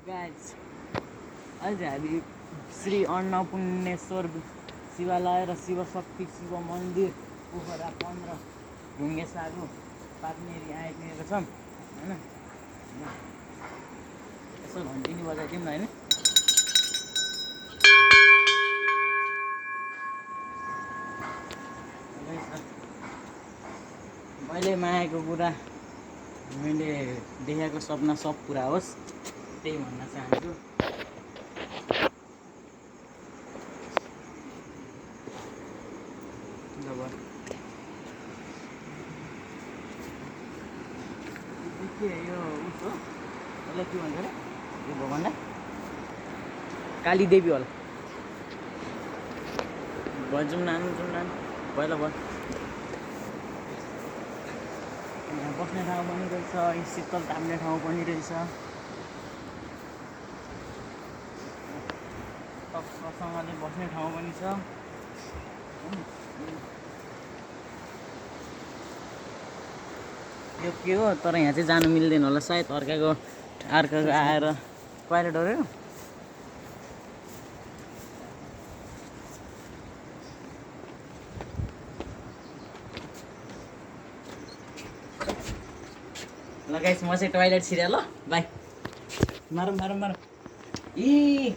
Guys आज हामी श्री अन्नपूर्णेश्वर शिवालय र शिवशक्ति शिव मन्दिर पोखरा 15 ढुङ्गे सागु पार्नेरी आइपुगेको छौँ हैन। यसो घन्टिनी बजाइदिउँ न हैन। मैले मागेको कुरा मैले देखेको सपना सब पुरा होस् त्यही भन्न चाहन्छु। जब के यो उस हो यसलाई के भन्छ अरे यो भगवान्लाई कालीदेवी होला। जाउँ नानु पहिला भयो। यहाँ बस्ने ठाउँ पनि रहेछ, शीतल ताप्ने ठाउँ पनि रहेछ। टक्कसँगले बस्ने ठाउँ पनि छ। यो के हो तर यहाँ चाहिँ जानु मिल्दैन होला सायद अर्काको आएर कहिले डऱ्यो। ल गाइस म चाहिँ टोयलेट छिरे ल बाई। मारौँ। ए